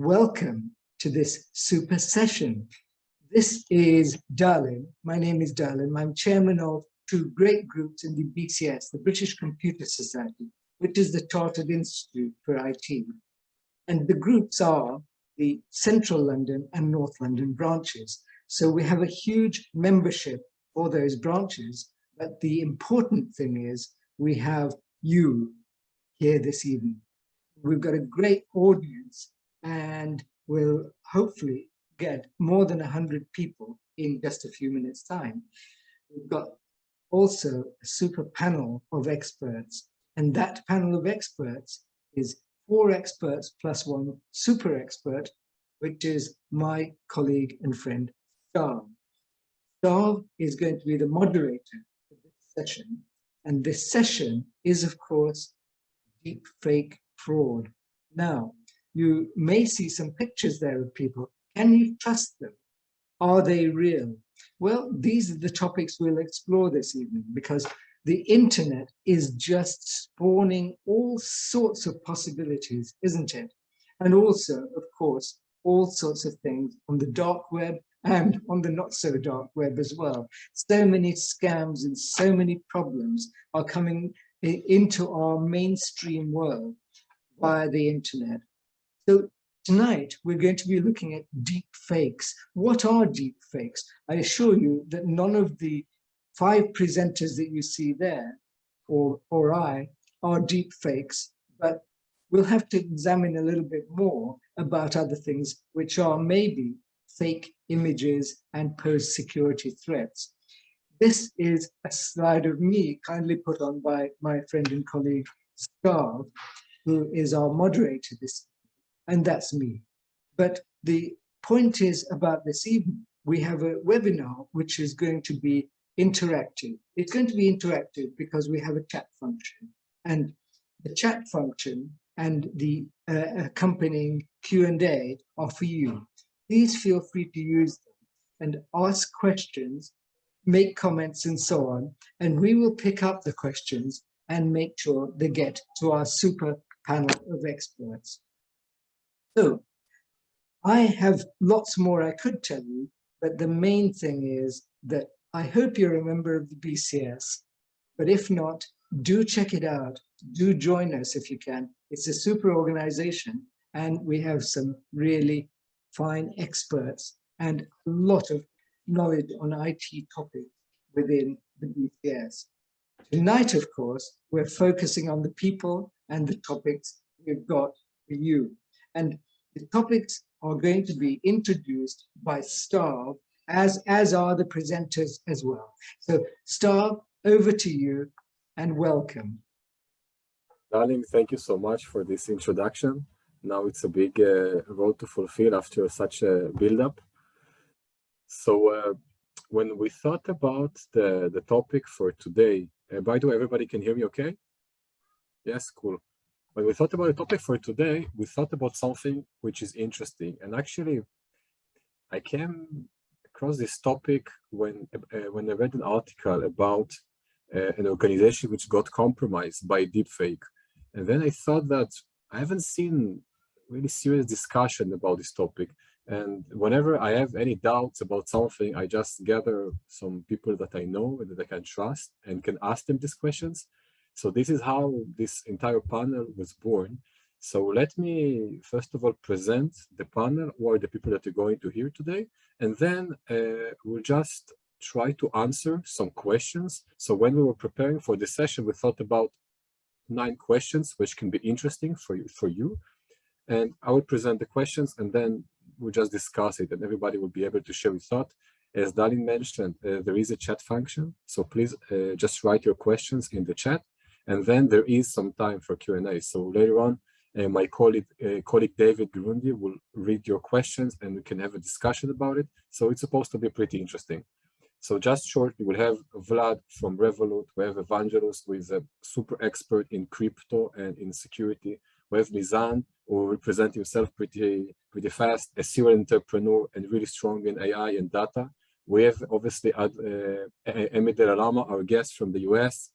Welcome to this super session. This is Darlin. My name is Darlin. I'm chairman of two great groups in the BCS, the British Computer Society, which is the Chartered Institute for IT. And the groups are the Central London and North London branches. So we have a huge membership for those branches. But the important thing is we have you here this evening. We've got a great audience and we'll hopefully get more than 100 people in just a few minutes' time. We've got also a super panel of experts, and that panel of experts is 4 experts plus 1 super expert, which is my colleague and friend, Stav. Stav is going to be the moderator of this session, and this session is, of course, deepfake fraud. Now, you may see some pictures there of people. Can you trust them? Are they real? Well, these are the topics we'll explore this evening because the internet is just spawning all sorts of possibilities, isn't it? And also, of course, all sorts of things on the dark web and on the not so dark web as well. So many scams and so many problems are coming into our mainstream world via the internet. So tonight, we're going to be looking at deep fakes. What are deep fakes? I assure you that none of the 5 presenters that you see there, or I, are deep fakes, but we'll have to examine a little bit more about other things which are maybe fake images and pose security threats. This is a slide of me kindly put on by my friend and colleague, Stav, who is our moderator this evening. And that's me. But the point is about this evening, we have a webinar which is going to be interactive. It's going to be interactive because we have a chat function. And the chat function and the accompanying Q&A are for you. Please feel free to use them and ask questions, make comments and so on. And we will pick up the questions and make sure they get to our super panel of experts. So I have lots more I could tell you, but the main thing is that I hope you're a member of the BCS, but if not, do check it out. Do join us if you can. It's a super organization, and we have some really fine experts and a lot of knowledge on IT topics within the BCS. Tonight, of course, we're focusing on the people and the topics we've got for you. And the topics are going to be introduced by Stav, as are the presenters as well. So Stav, over to you and welcome. Darling, thank you so much for this introduction. Now it's a big role to fulfill after such a build-up. So when we thought about the topic for today, by the way, everybody can hear me okay? Yes, cool. When we thought about the topic for today, we thought about something which is interesting. And actually, I came across this topic when I read an article about an organization which got compromised by deepfake. And then I thought that I haven't seen really serious discussion about this topic. And whenever I have any doubts about something, I just gather some people that I know and that I can trust and can ask them these questions. So this is how this entire panel was born. So let me, first of all, present the panel or the people that you're going to hear today, and then we'll just try to answer some questions. So when we were preparing for this session, we thought about 9 questions, which can be interesting for you. And I will present the questions, and then we'll just discuss it, and everybody will be able to share his thought. As Darlin mentioned, there is a chat function. So please just write your questions in the chat. And then there is some time for Q&A. So later on, my colleague David Grundy will read your questions and we can have a discussion about it. So it's supposed to be pretty interesting. So just shortly, we'll have Vlad from Revolut. We have Evangelos, who is a super expert in crypto and in security. We have Mizan, who will present himself pretty fast, a serial entrepreneur and really strong in AI and data. We have obviously Lama, our guest from the US.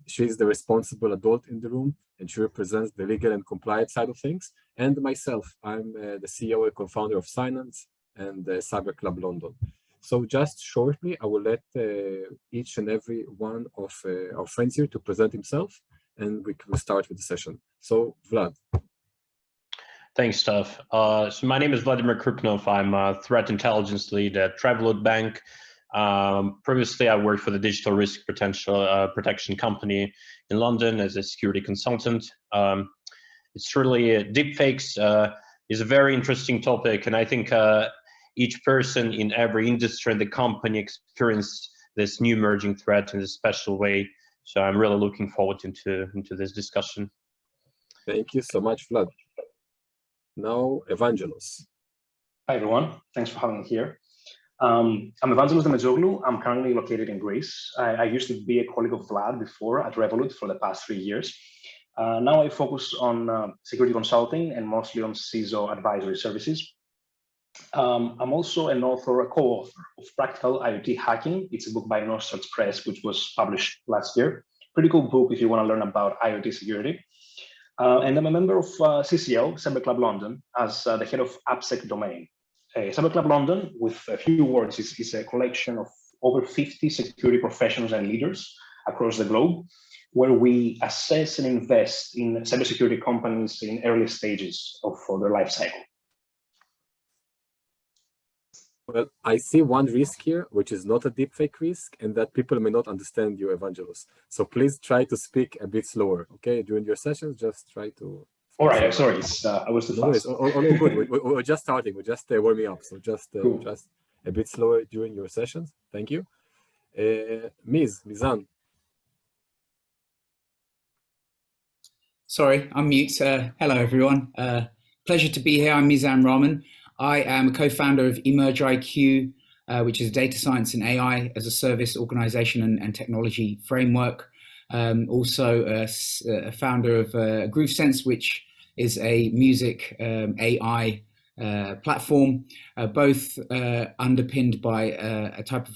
She's the responsible adult in the room, and she represents the legal and compliance side of things. And myself, I'm the CEO and co-founder of Cynance and Cyber Club London. So just shortly, I will let each and every one of our friends here to present himself, and we will start with the session. So Vlad. Thanks, Stav. So my name is Vladimir Krypnov. I'm a threat intelligence lead at Revolut Bank. Previously, I worked for the digital risk protection company in London as a security consultant. It's really deepfakes is a very interesting topic, and I think each person in every industry in the company experienced this new emerging threat in a special way. So I'm really looking forward into this discussion. Thank you so much, Vlad. Now, Evangelos. Hi, everyone. Thanks for having me here. I'm Evangelos Deirmentzoglou. I'm currently located in Greece. I used to be a colleague of Vlad before at Revolut for the past 3 years. Now I focus on security consulting and mostly on CISO advisory services. I'm also a co-author of Practical IoT Hacking. It's a book by Northstar Press, which was published last year. Pretty cool book if you want to learn about IoT security. And I'm a member of CCL, Cyber Club London, as the head of AppSec domain. Cyber Club London, with a few words, is a collection of over 50 security professionals and leaders across the globe, where we assess and invest in cybersecurity companies in early stages of their life cycle. Well, I see one risk here, which is not a deepfake risk, and that people may not understand you, Evangelos. So please try to speak a bit slower, okay? During your sessions, just try to... All right, I'm sorry, I was too fast. All good. We're just starting. We're just warming up. So just a bit slower during your sessions. Thank you. Mizan. Sorry, I'm mute. Hello, everyone. Pleasure to be here. I'm Mizan Rahman. I am a co-founder of EMERGEiQ, which is a data science and AI as a service organization and technology framework. Also a founder of GroovSense, which is a music AI platform, both underpinned by a type of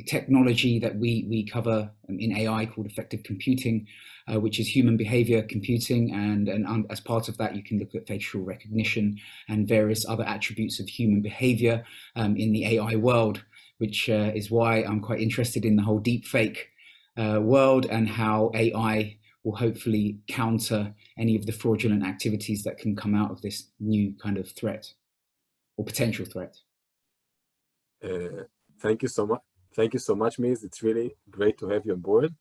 technology that we cover in AI called effective computing, which is human behavior computing. And as part of that, you can look at facial recognition and various other attributes of human behavior in the AI world, which is why I'm quite interested in the whole deepfake world and how AI will hopefully counter any of the fraudulent activities that can come out of this new kind of threat or potential threat. Thank you so much. Thank you so much, Miz. It's really great to have you on board.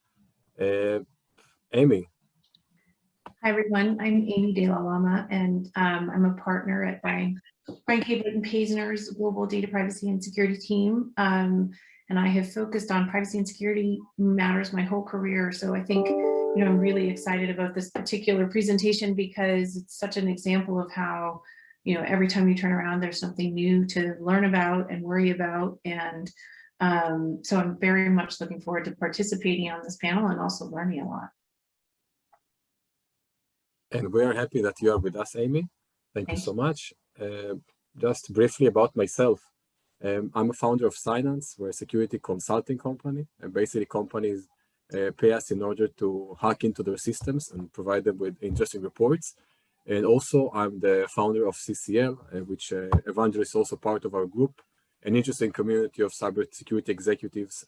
Amy. Hi, everyone. I'm Amy de la Lama, and I'm a partner at Bryan and Paisner's global data privacy and security team. And I have focused on privacy and security matters my whole career. So I think, I'm really excited about this particular presentation because it's such an example of how, every time you turn around, there's something new to learn about and worry about. And so I'm very much looking forward to participating on this panel and also learning a lot. And we are happy that you are with us, Amy. Thank you so much. Just briefly about myself. I'm a founder of Cynance. We're a security consulting company, and basically companies pay us in order to hack into their systems and provide them with interesting reports. And also I'm the founder of CCL, which Evangelos is also part of our group, an interesting community of cybersecurity executives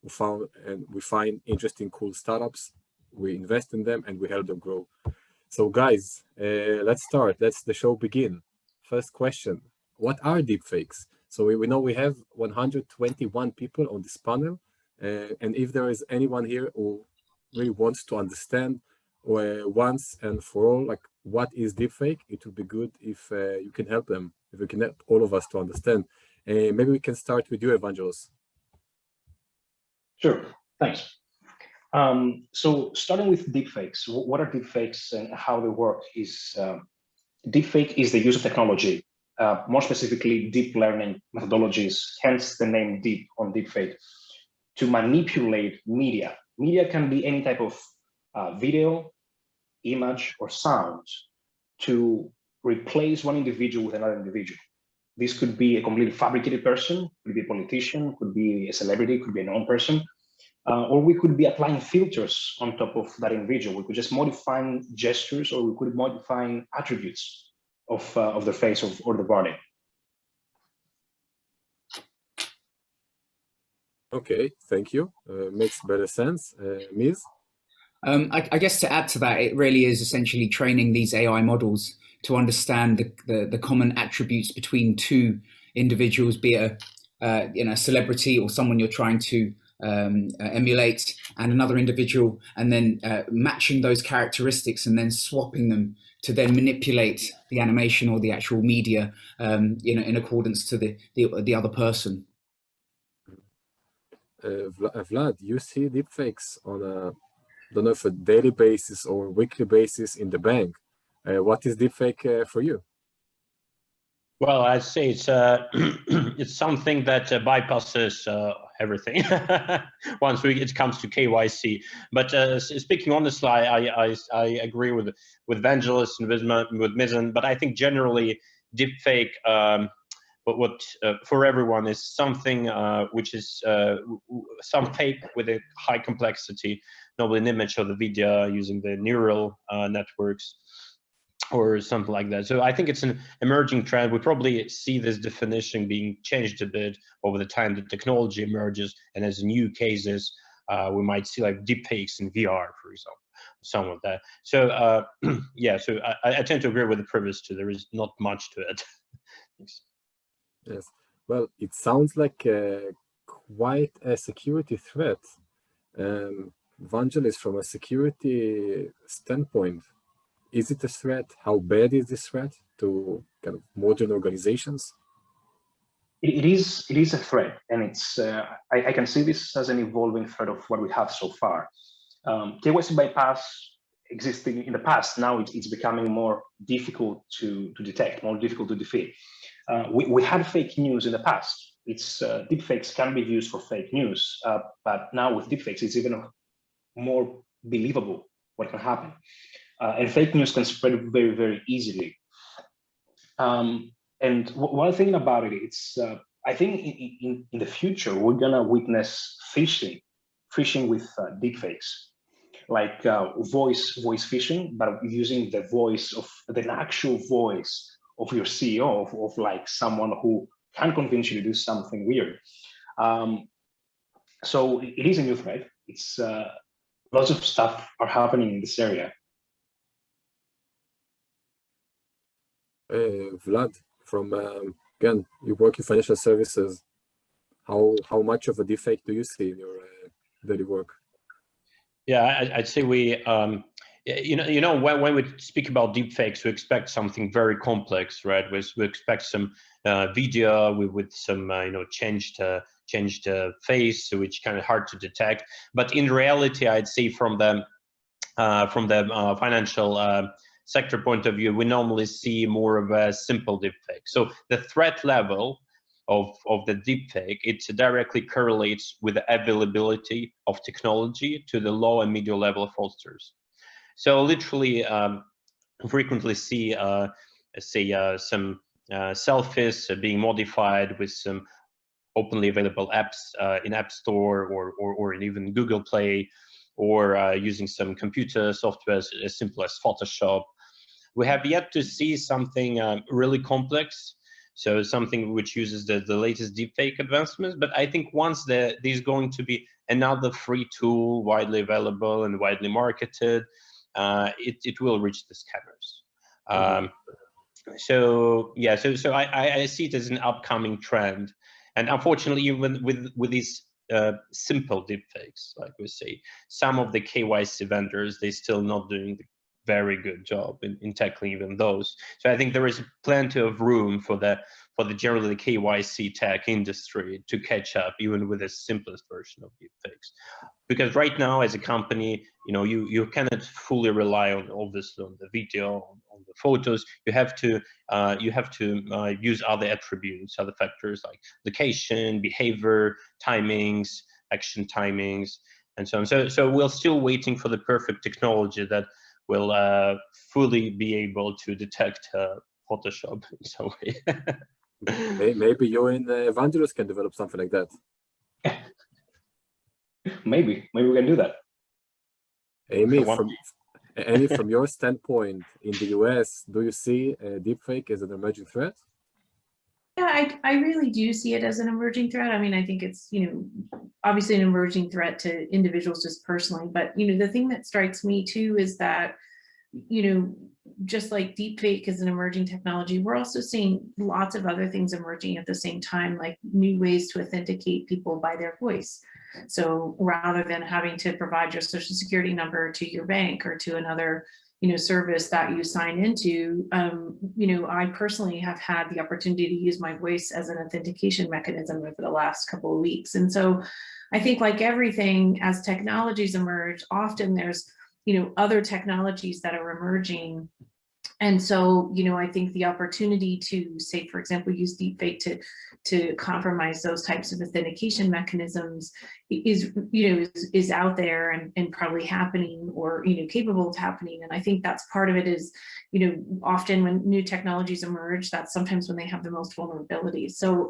we find interesting, cool startups. We invest in them and we help them grow. So guys, let's start. Let's the show begin. First question, what are deepfakes? So we know we have 121 people on this panel. And if there is anyone here who really wants to understand once and for all, like what is deepfake, it would be good if you can help them, if we can help all of us to understand. Maybe we can start with you, Evangelos. Sure, thanks. So starting with deepfakes, what are deepfakes and how they work is, deepfake is the use of technology, more specifically deep learning methodologies, hence the name deep on deepfake, to manipulate media. Media can be any type of video, image, or sound to replace one individual with another individual. This could be a completely fabricated person, could be a politician, could be a celebrity, could be a known person. or we could be applying filters on top of that individual. We could just modify gestures, or we could modify attributes of the face or the body. Okay, thank you. Makes better sense. Miz? I guess to add to that, it really is essentially training these AI models to understand the common attributes between two individuals, be it a celebrity or someone you're trying to emulate, and another individual, and then matching those characteristics and then swapping them to then manipulate the animation or the actual media in accordance to the other person. Vlad, you see deepfakes on a, don't know if a daily basis or weekly basis in the bank. What is deepfake for you? Well, I'd say it's it's something that bypasses everything once it comes to KYC. But speaking honestly, I agree with Evangelos and with Mizan. But I think generally deepfake, what for everyone is something which is some fake with a high complexity, normally an image of the video using the neural networks, or something like that. So I think it's an emerging trend. We probably see this definition being changed a bit over the time the technology emerges, and as new cases, we might see like deepfakes in VR, for example, some of that. So yeah, so I tend to agree with the previous two. There is not much to it. Yes, well, it sounds like quite a security threat. Evangelos, from a security standpoint, is it a threat? How bad is this threat to kind of modern organizations? It is a threat, and it's I can see this as an evolving threat of what we have so far. KYC bypass existing in the past, now it's becoming more difficult to detect, more difficult to defeat. We had fake news in the past. It's deepfakes can be used for fake news, but now with deepfakes, it's even more believable what can happen. And fake news can spread very, very easily. And while thinking about it, it's I think in the future we're gonna witness phishing with deepfakes, like voice phishing, but using the voice of the actual voice of your CEO, of like someone who can convince you to do something weird. So it is a new threat. It's lots of stuff are happening in this area. Vlad, from again, you work in financial services. How much of a deepfake do you see in your daily work? Yeah, I'd say we, you know, when we speak about deepfakes, we expect something very complex, right? We expect some video with some, changed face, which kind of hard to detect. But in reality, I'd say from the financial sector point of view, we normally see more of a simple deepfake. So the threat level of the deepfake, it directly correlates with the availability of technology to the low and medium level fraudsters. So literally, frequently see, some selfies being modified with some openly available apps in App Store or in even Google Play, or using some computer software as simple as Photoshop. We have yet to see something really complex, so something which uses the latest deepfake advancements. But I think once there's going to be another free tool widely available and widely marketed, it will reach the scanners. So yeah, so I see it as an upcoming trend, and unfortunately, even with these simple deepfakes, like we say, some of the KYC vendors, they're still not doing the very good job in tackling even those. So I think there is plenty of room for the generally KYC tech industry to catch up, even with the simplest version of deepfakes. Because right now, as a company, you cannot fully rely on, obviously, on the video, on the photos. You have to use other attributes, other factors like location, behavior, timings, action timings, and so on. So we're still waiting for the perfect technology that will fully be able to detect Photoshop in some way. Maybe you and Evangelos can develop something like that. Maybe we can do that. Amy, from your standpoint in the US, do you see deepfake as an emerging threat? Yeah, I really do see it as an emerging threat. I mean, I think it's, obviously an emerging threat to individuals just personally, but, the thing that strikes me too is that, just like deepfake is an emerging technology, we're also seeing lots of other things emerging at the same time, like new ways to authenticate people by their voice. So rather than having to provide your social security number to your bank or to another service that you sign into, I personally have had the opportunity to use my voice as an authentication mechanism over the last couple of weeks. And so I think, like everything, as technologies emerge, often there's, other technologies that are emerging. And so, I think the opportunity to, say, for example, use deepfake to compromise those types of authentication mechanisms is out there and probably happening, or capable of happening. And I think that's part of it is, often when new technologies emerge, that's sometimes when they have the most vulnerabilities. So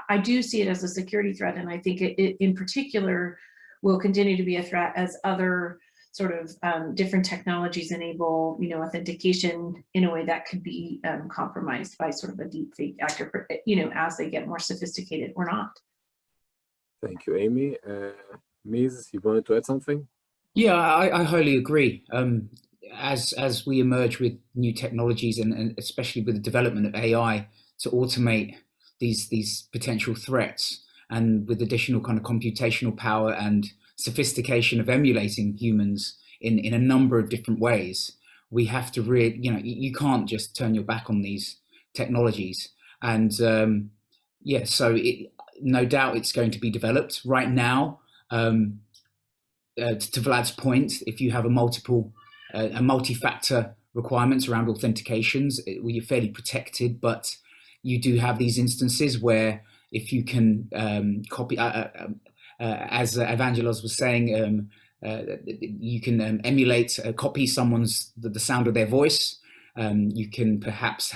I do see it as a security threat, and I think it in particular will continue to be a threat as other sort of different technologies enable, authentication in a way that could be compromised by sort of a deepfake actor, as they get more sophisticated or not. Thank you, Amy. Miz, you wanted to add something? Yeah, I wholly agree. As we emerge with new technologies and especially with the development of AI to automate these potential threats, and with additional kind of computational power and sophistication of emulating humans in a number of different ways, we have to really, you can't just turn your back on these technologies. And so no doubt it's going to be developed. Right now, to Vlad's point, if you have a multi-factor requirements around authentications, you're fairly protected, but you do have these instances where if you can copy, as Evangelos was saying, you can emulate, copy someone's, the sound of their voice. You can perhaps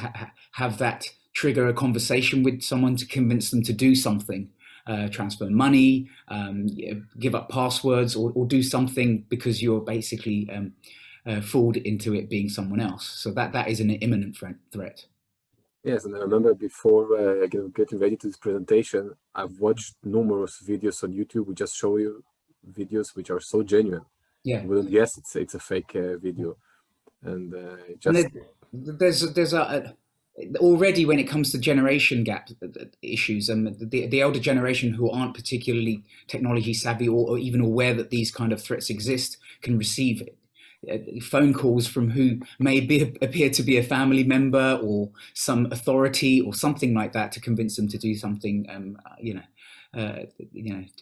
have that trigger a conversation with someone to convince them to do something, transfer money, give up passwords, or do something because you're basically fooled into it being someone else. So that is an imminent threat. Yes, and I remember before getting ready to this presentation, I've watched numerous videos on YouTube which just show you videos which are so genuine. Yeah. You wouldn't guess it's a fake video, and there's already when it comes to generation gap issues, and the elder generation who aren't particularly technology savvy or even aware that these kind of threats exist can receive phone calls from who may appear to be a family member or some authority or something like that to convince them to do something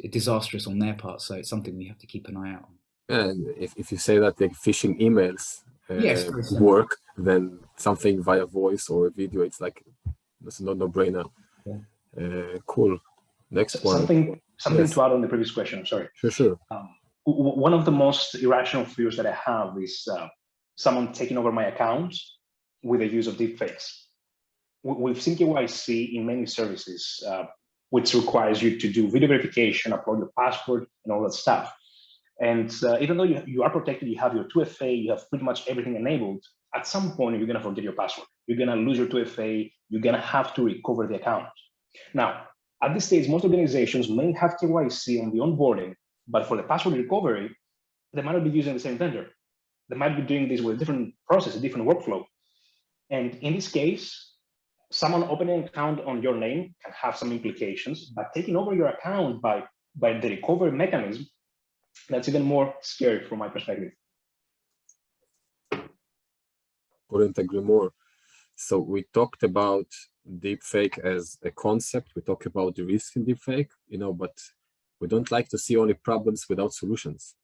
disastrous on their part. So it's something we have to keep an eye out on. And if you say that the phishing emails yes, work, then something via voice or video, it's like it's a no-brainer. Yeah. Cool. Next one. Something yes. to add on the previous question. I'm sorry. Sure. One of the most irrational fears that I have is someone taking over my account with the use of deepfakes. We've seen KYC in many services, which requires you to do video verification, upload your passport, and all that stuff. And even though you are protected, you have your 2FA, you have pretty much everything enabled, at some point you're going to forget your password. You're going to lose your 2FA, you're going to have to recover the account. Now, at this stage, most organizations may have KYC on the onboarding, but for the password recovery, they might not be using the same vendor. They might be doing this with a different process, a different workflow. And in this case, someone opening an account on your name can have some implications, but taking over your account by the recovery mechanism, that's even more scary from my perspective. Couldn't agree more. So we talked about deepfake as a concept. We talked about the risk in deepfake, but we don't like to see only problems without solutions.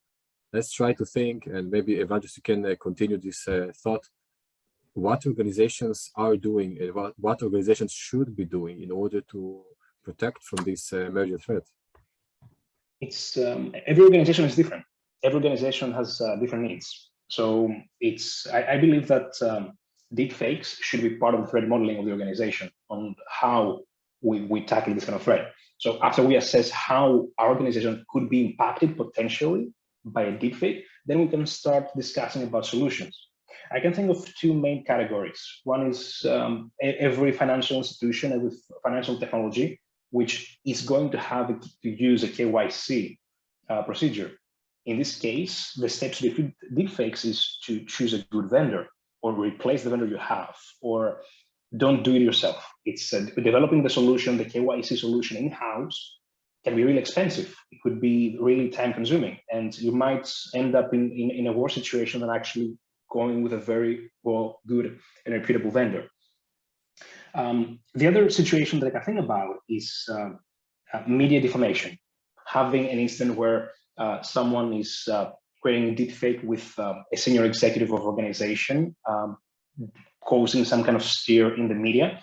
Let's try to think, and maybe Evangelos, you can continue this thought. What organizations are doing and what organizations should be doing in order to protect from this emerging threat? It's every organization is different. Every organization has different needs. So I believe that deepfakes should be part of the threat modeling of the organization on how we tackle this kind of threat. So after we assess how our organization could be impacted potentially by a deepfake, then we can start discussing about solutions. I can think of two main categories. One is every financial institution, every financial technology, which is going to have to use a KYC procedure. In this case, the steps to defeat deepfakes is to choose a good vendor, or replace the vendor you have, or don't do it yourself. It's developing the solution, the KYC solution in-house, can be really expensive. It could be really time-consuming, and you might end up in a worse situation than actually going with a very good and reputable vendor. The other situation that I can think about is media defamation. Having an incident where someone is creating a deepfake with a senior executive of organization, causing some kind of stir in the media.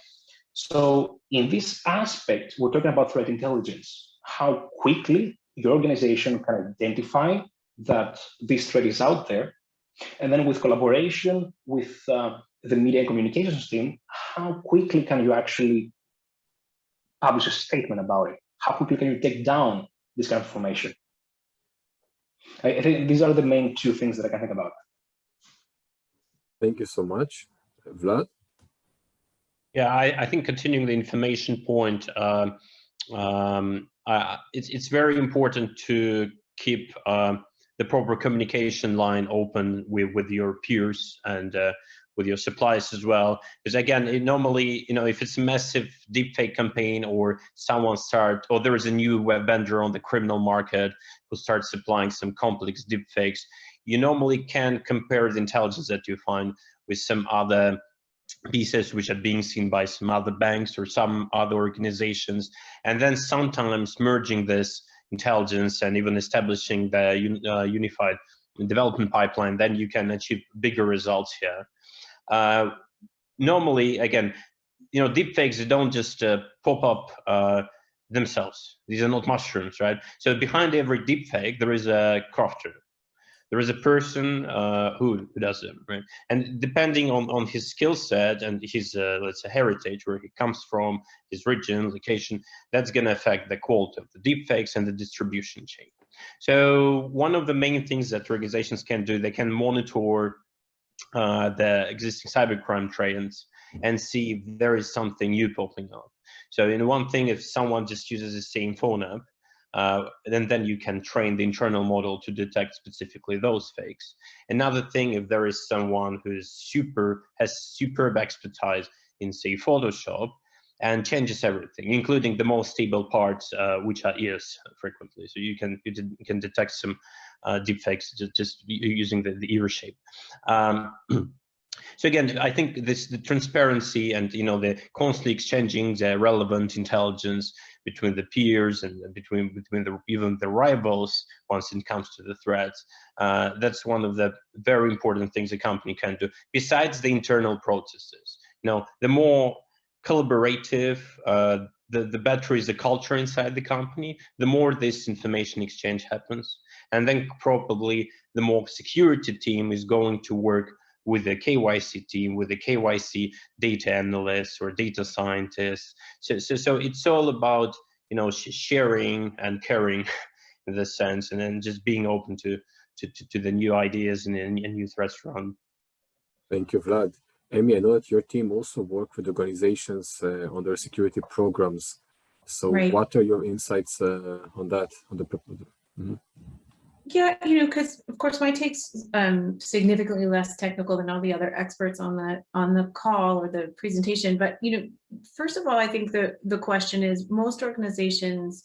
So in this aspect, we're talking about threat intelligence, how quickly your organization can identify that this threat is out there. And then with collaboration with the media and communications team, how quickly can you actually publish a statement about it? How quickly can you take down this kind of information? I think these are the main two things that I can think about. Thank you so much. Vlad? Yeah, I think continuing the information point, it's very important to keep the proper communication line open with your peers and with your suppliers as well. Because again, normally, if it's a massive deepfake campaign, or or there is a new web vendor on the criminal market who starts supplying some complex deepfakes, you normally can compare the intelligence that you find with some other pieces which are being seen by some other banks or some other organizations, and then sometimes merging this intelligence and even establishing the unified development pipeline, then you can achieve bigger results here. Normally, again, deepfakes, they don't just pop up themselves. These are not mushrooms, right? So behind every deepfake, there is a crafter. There is a person who does it, right? And depending on his skill set and his, let's say, heritage, where he comes from, his region, location, that's going to affect the quality of the deepfakes and the distribution chain. So one of the main things that organizations can do, they can monitor the existing cybercrime trends and see if there is something new popping up. So in one thing, if someone just uses the same phone app, then you can train the internal model to detect specifically those fakes. Another thing, if there is someone who is has superb expertise in, say, Photoshop, and changes everything, including the most stable parts, which are ears frequently. So you can detect some deepfakes just using the ear shape. So again, I think the transparency and the constantly exchanging the relevant intelligence between the peers and between even the rivals once it comes to the threats, that's one of the very important things a company can do. Besides the internal processes, the more collaborative, the better is the culture inside the company, the more this information exchange happens, and then probably the more security team is going to work with the KYC team, with the KYC data analysts or data scientists. So it's all about sharing and caring in this sense, and then just being open to the new ideas and new threats around. Thank you, Vlad. Amy, I know that your team also work with organizations on their security programs. So Right. What are your insights on that? Yeah, because of course my take's significantly less technical than all the other experts on the call or the presentation. But first of all, I think the question is, most organizations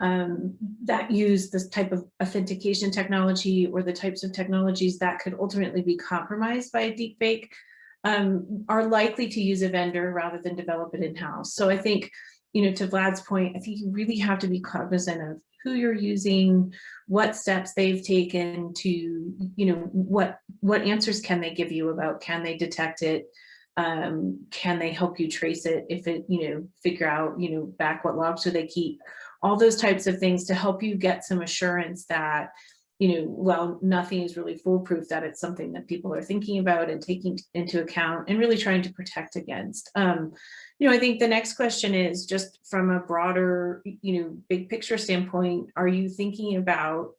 that use this type of authentication technology, or the types of technologies that could ultimately be compromised by a deepfake, are likely to use a vendor rather than develop it in-house. So I think, to Vlad's point, I think you really have to be cognizant of who you're using, what steps they've taken to, what answers can they give you about, can they detect it? Can they help you trace it? If it, figure out, back what logs do they keep? All those types of things to help you get some assurance that while nothing is really foolproof, that it's something that people are thinking about and taking into account and really trying to protect against. I think the next question is just from a broader, big picture standpoint, are you thinking about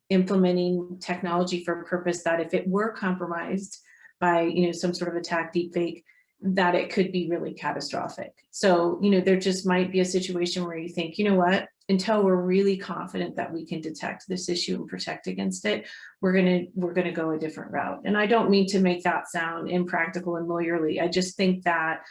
implementing technology for a purpose that if it were compromised by, some sort of attack, deepfake, that it could be really catastrophic? So, there just might be a situation where you think, you know what, until we're really confident that we can detect this issue and protect against it, we're gonna go a different route. And I don't mean to make that sound impractical and lawyerly. I just think that,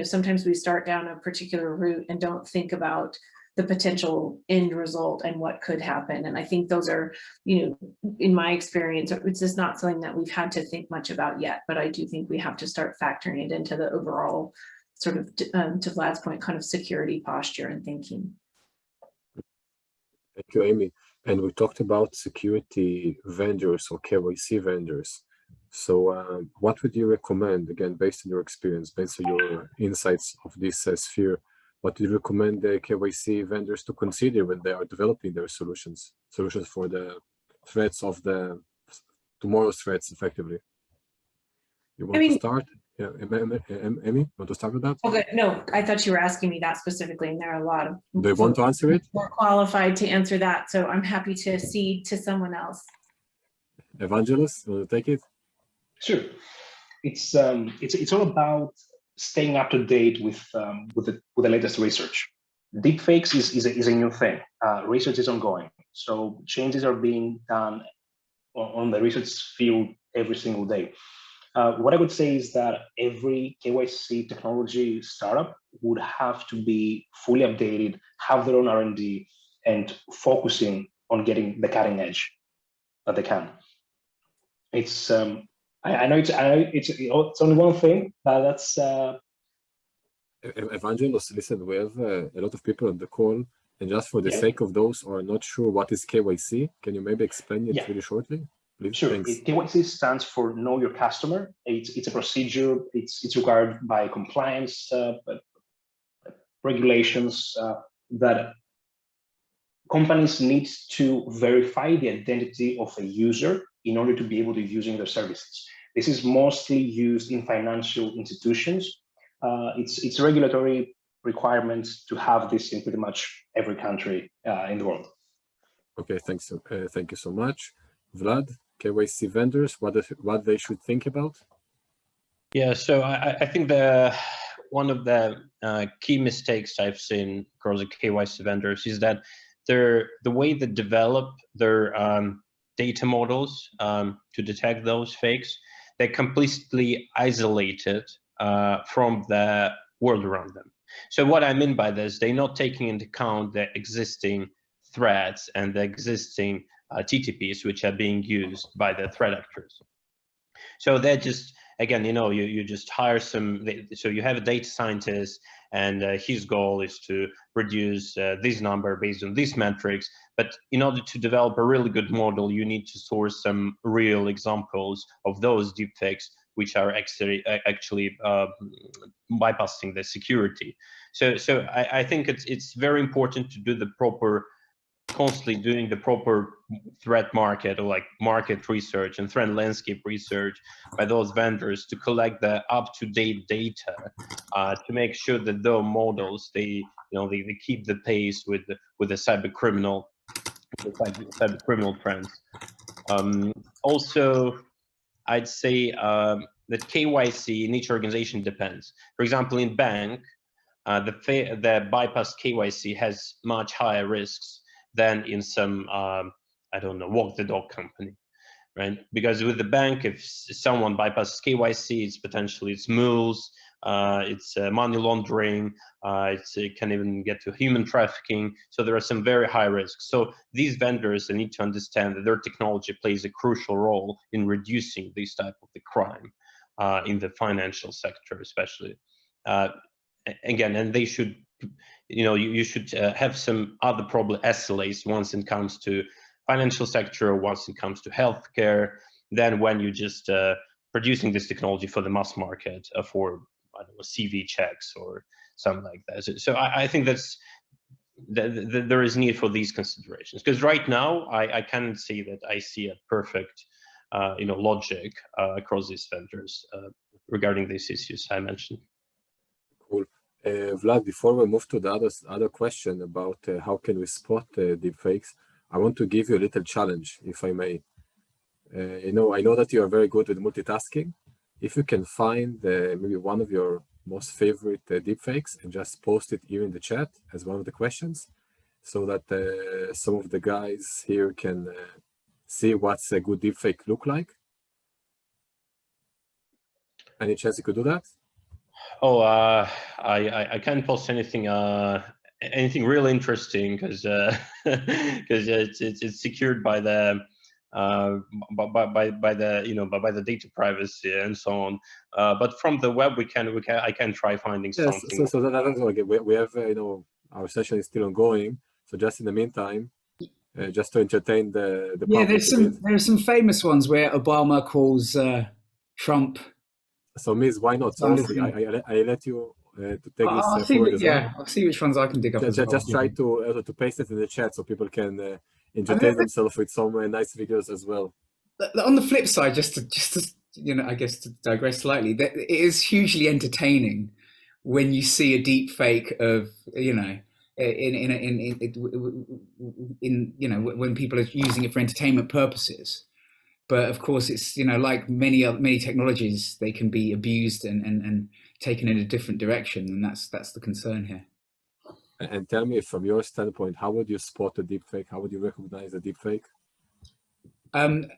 sometimes we start down a particular route and don't think about the potential end result and what could happen. And I think those are, in my experience, it's just not something that we've had to think much about yet, but I do think we have to start factoring it into the overall sort of, to Vlad's point, kind of security posture and thinking. Thank you, Amy. And we talked about security vendors or KYC vendors. So what would you recommend, again, based on your experience, based on your insights of this sphere, what do you recommend the KYC vendors to consider when they are developing their solutions for the threats of tomorrow's threats, effectively? You want to start? Yeah, Amy, want to start with that? Okay, no, I thought you were asking me that specifically, and there are a lot of. Do you want to answer it? More qualified to answer that, so I'm happy to cede to someone else. Evangelos, you want to take it? Sure. It's all about staying up to date with the latest research. Deepfakes is a new thing. Research is ongoing, so changes are being done on the research field every single day. What I would say is that every KYC technology startup would have to be fully updated, have their own R&D, and focusing on getting the cutting edge that they can. It's I know it's only one thing, but that's. Evangelos, listen, we have a lot of people on the call, and just for the sake of those who are not sure what is KYC, can you maybe explain it really shortly? Please, sure. Thanks. KYC stands for Know Your Customer. It's a procedure. It's required by compliance regulations that companies need to verify the identity of a user in order to be able to using their services. This is mostly used in financial institutions. It's regulatory requirements to have this in pretty much every country in the world. Okay, thanks. Thank you so much. Vlad, KYC vendors, what they should think about? Yeah, so I think one of the key mistakes I've seen across the KYC vendors is that the way they develop their data models to detect those fakes, they're completely isolated from the world around them. So what I mean by this, they're not taking into account the existing threats and the existing TTPs which are being used by the threat actors. So they're just, again, you just hire so you have a data scientist and his goal is to produce this number based on these metrics. But in order to develop a really good model, you need to source some real examples of those deepfakes which are actually bypassing the security. So I think it's very important to do constantly doing the proper threat market or like market research and threat landscape research by those vendors to collect the up-to-date data to make sure that those models they keep the pace with the cyber criminal trends. Also, I'd say that KYC in each organization depends. For example, in bank, the bypass KYC has much higher risks than in some, I don't know, walk the dog company, right? Because with the bank, if someone bypasses KYC, it's mules, it's money laundering, it can even get to human trafficking. So there are some very high risks. So these vendors, they need to understand that their technology plays a crucial role in reducing this type of the crime in the financial sector, especially. Again, and they should, you should have some other probably SLAs once it comes to financial sector, once it comes to healthcare, then when you just producing this technology for the mass market for, I don't know, CV checks or something like that. So I think that's there is need for these considerations, because right now I can't see that I see a perfect logic across these vendors regarding these issues I mentioned. Cool. Vlad, before we move to the other question about how can we spot deepfakes, I want to give you a little challenge, if I may. I know that you are very good with multitasking. If you can find maybe one of your most favorite deepfakes and just post it here in the chat as one of the questions, so that some of the guys here can see what's a good deepfake look like. Any chance you could do that? Oh, I can't post anything really interesting because it's secured by the by the data privacy and so on. But from the web, I can try finding something. So that's okay. We have our session is still ongoing. So just in the meantime, just to entertain the yeah, public. there are some famous ones where Obama calls Trump. So, Miz, why not? So I let you to take this forward as well. I'll see which ones I can dig up. Just try to paste it in the chat so people can entertain themselves with some nice videos as well. On the flip side, just to I guess to digress slightly, that it is hugely entertaining when you see a deep fake of when people are using it for entertainment purposes. But of course, it's like many technologies, they can be abused and taken in a different direction, and that's the concern here. And tell me, from your standpoint, how would you spot a deepfake? How would you recognize a deepfake? From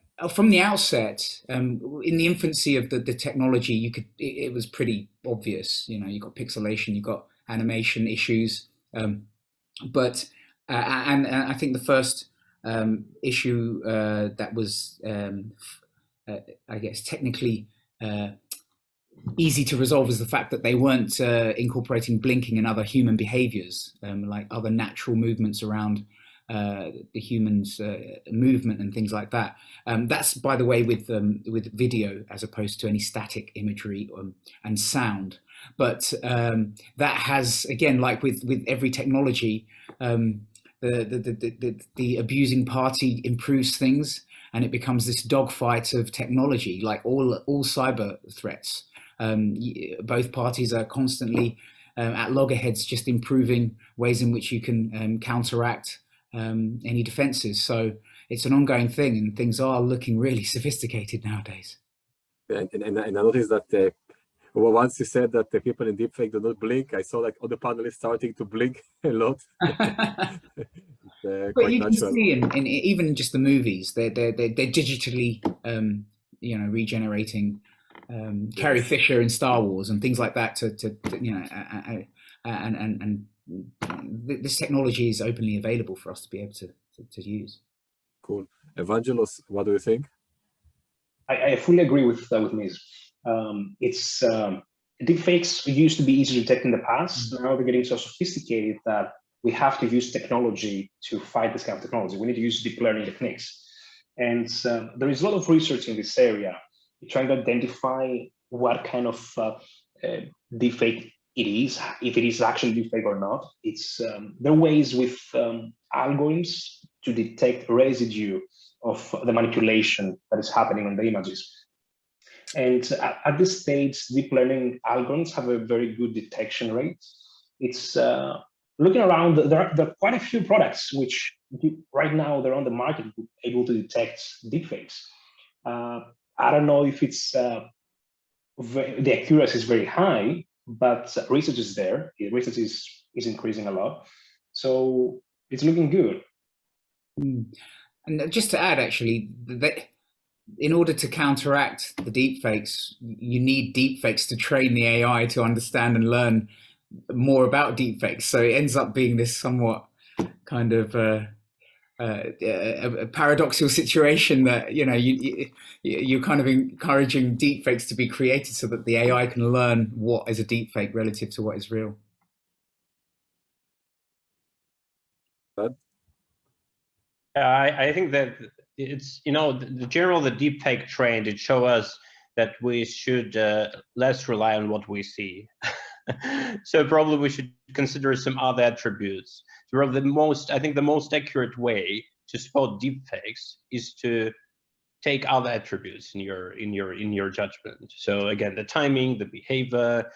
the outset, in the infancy of the technology, it was pretty obvious. You got pixelation, you got animation issues, but I think the first issue that was, I guess, technically easy to resolve is the fact that they weren't incorporating blinking and other human behaviors, like other natural movements around the human's movement and things like that. That's, by the way, with video as opposed to any static imagery and sound. But that has, again, like with every technology, the abusing party improves things, and it becomes this dogfight of technology, like all cyber threats. Both parties are constantly at loggerheads, just improving ways in which you can counteract any defenses. So it's an ongoing thing, and things are looking really sophisticated nowadays. And I noticed that once you said that the people in deepfake do not blink, I saw like all the panelists starting to blink a lot. But you can see in even just the movies, they're digitally regenerating Carrie Fisher in Star Wars and things like that and this technology is openly available for us to be able to use. Cool. Evangelos, what do you think? I fully agree with Miz. Deepfakes used to be easy to detect in the past. Now they're getting so sophisticated that we have to use technology to fight this kind of technology. We need to use deep learning techniques. And there is a lot of research in this area, trying to identify what kind of deepfake it is, if it is actually deepfake or not. There are ways with algorithms to detect residue of the manipulation that is happening on the images. And at this stage, deep learning algorithms have a very good detection rate. It's looking around, there are quite a few products which right now they're on the market able to detect deepfakes. I don't know if it's the accuracy is very high, but research is there. Research is increasing a lot, so it's looking good. And just to add, actually, that in order to counteract the deepfakes, you need deepfakes to train the AI to understand and learn more about deepfakes. So it ends up being this somewhat kind of a paradoxical situation that you're kind of encouraging deepfakes to be created so that the AI can learn what is a deepfake relative to what is real. I think that it's the deepfake trend. It shows us that we should less rely on what we see. So probably we should consider some other attributes I think the most accurate way to spot deepfakes is to take other attributes in your judgment. So again, the timing, the behavior,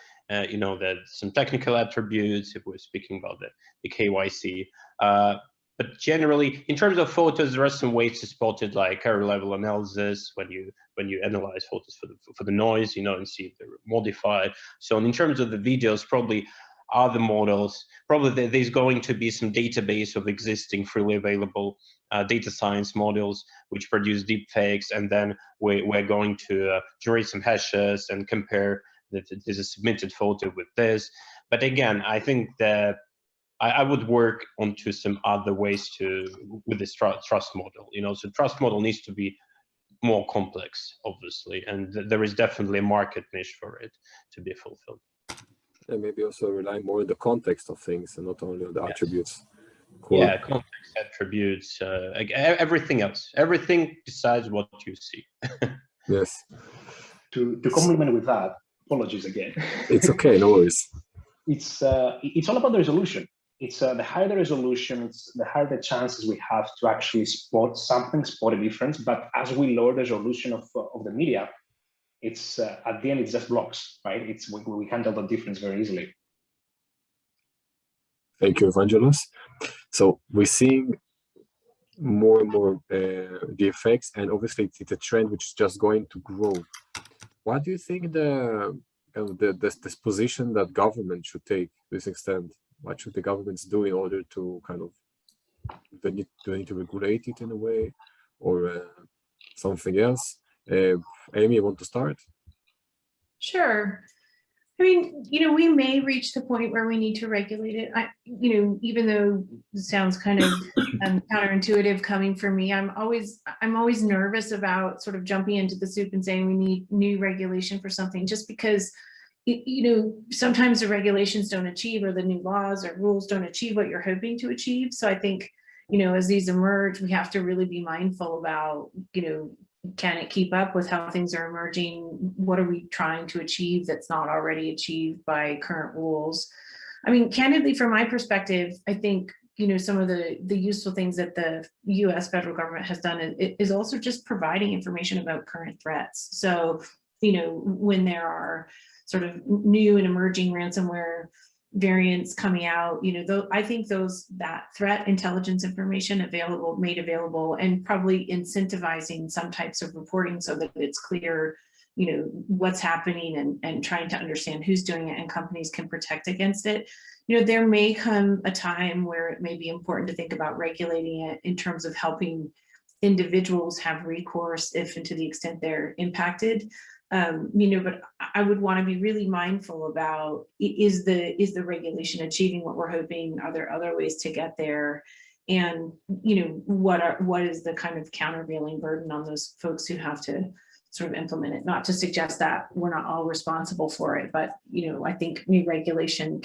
some technical attributes if we're speaking about the KYC. But generally, in terms of photos, there are some ways to spot it, like error level analysis when you analyze photos for the noise, and see if they're modified. So in terms of the videos, probably other models, probably there's going to be some database of existing freely available data science models which produce deepfakes, and then we're going to generate some hashes and compare that there's a submitted photo with this. But again, I think that I would work onto some other ways with this trust model. So trust model needs to be more complex, obviously, and there is definitely a market niche for it to be fulfilled. And maybe also rely more on the context of things and not only on the attributes. Cool. Yeah, context, attributes, everything else. Everything decides what you see. Yes. To complement with that, apologies again. It's okay, no worries. It's all about the resolution. It's the higher the resolution, it's the higher the chances we have to actually spot a difference. But as we lower the resolution of the media, it's at the end it's just blocks, right? We can't tell the difference very easily. Thank you, Evangelos. So we're seeing more and more deepfakes, and obviously it's a trend which is just going to grow. What do you think this position that government should take to this extent? What should the governments do in order to kind of, do they need to regulate it in a way, or something else? Amy, you want to start? Sure. I mean, we may reach the point where we need to regulate it. Even though it sounds kind of counterintuitive coming from me, I'm always nervous about sort of jumping into the soup and saying we need new regulation for something, just because sometimes the regulations don't achieve, or the new laws or rules don't achieve what you're hoping to achieve. So I think, as these emerge, we have to really be mindful about, can it keep up with how things are emerging? What are we trying to achieve that's not already achieved by current rules? I mean, candidly, from my perspective, I think, some of the useful things that the US federal government has done is also just providing information about current threats. So, when there are sort of new and emerging ransomware variants coming out, I think that threat intelligence information made available, and probably incentivizing some types of reporting so that it's clear, what's happening, and trying to understand who's doing it, and companies can protect against it. There may come a time where it may be important to think about regulating it in terms of helping individuals have recourse if and to the extent they're impacted. But I would want to be really mindful about, is the regulation achieving what we're hoping? Are there other ways to get there? And what is the kind of countervailing burden on those folks who have to sort of implement it? Not to suggest that we're not all responsible for it, but I think new regulation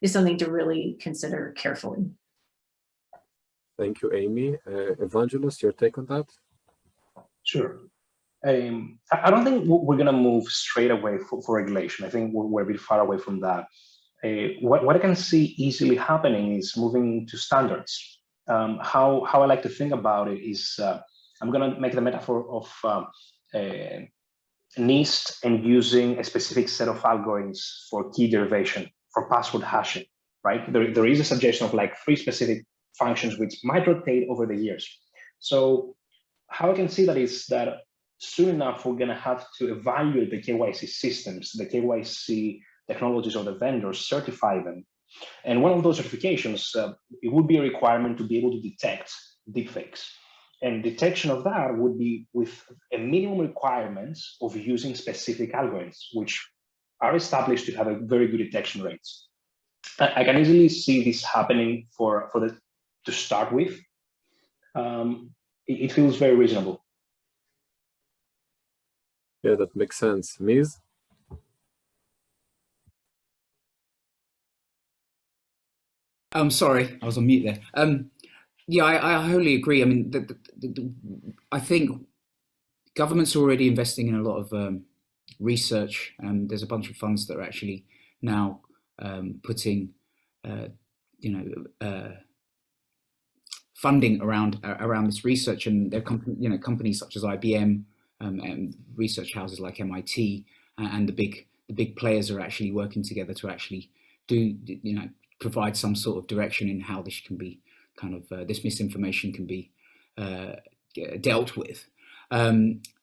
is something to really consider carefully. Thank you, Amy. Evangelos, your take on that? Sure. I don't think we're going to move straight away for regulation. I think we're a bit far away from that. What I can see easily happening is moving to standards. How I like to think about it is, I'm going to make the metaphor of NIST and using a specific set of algorithms for key derivation, for password hashing, right? There is a suggestion of like 3 specific functions which might rotate over the years. So how I can see that is that soon enough, we're going to have to evaluate the KYC systems, the KYC technologies of the vendors, certify them. And one of those certifications, it would be a requirement to be able to detect deepfakes. And detection of that would be with a minimum requirements of using specific algorithms, which are established to have a very good detection rates. I can easily see this happening to start with. It feels very reasonable. Yeah, that makes sense. Miz? I'm sorry, I was on mute there. Yeah, I wholly agree. I mean, I think governments are already investing in a lot of research, and there's a bunch of funds that are actually now putting, funding around this research, and there are companies such as IBM and research houses like MIT and the big players are actually working together to actually provide some sort of direction in how this can be this misinformation can be dealt with.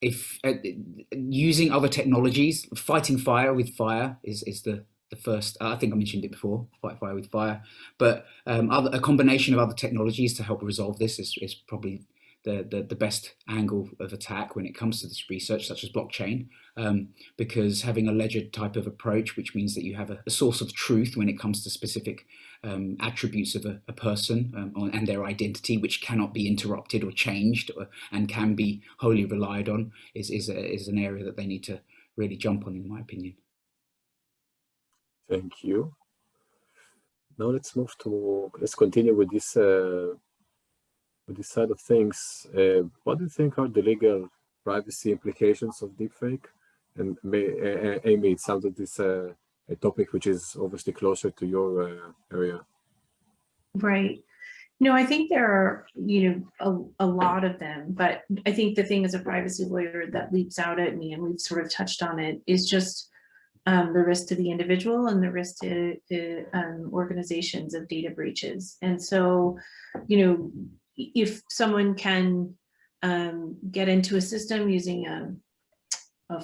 If using other technologies, fighting fire with fire is the first. I think I mentioned it before, fight fire with fire, but a combination of other technologies to help resolve this is probably the best angle of attack when it comes to this research, such as blockchain, because having a ledger type of approach, which means that you have a source of truth when it comes to specific attributes of a person and their identity, which cannot be interrupted or changed and can be wholly relied on, is an area that they need to really jump on, in my opinion. Thank you. Now let's continue with this side of things. What do you think are the legal privacy implications of deepfake? And Amy, it sounds like this a topic which is obviously closer to your area. Right. No, I think there are, a lot of them, but I think the thing as a privacy lawyer that leaps out at me, and we've sort of touched on it, is just the risk to the individual and the risk to organizations of data breaches. And so, if someone can get into a system using a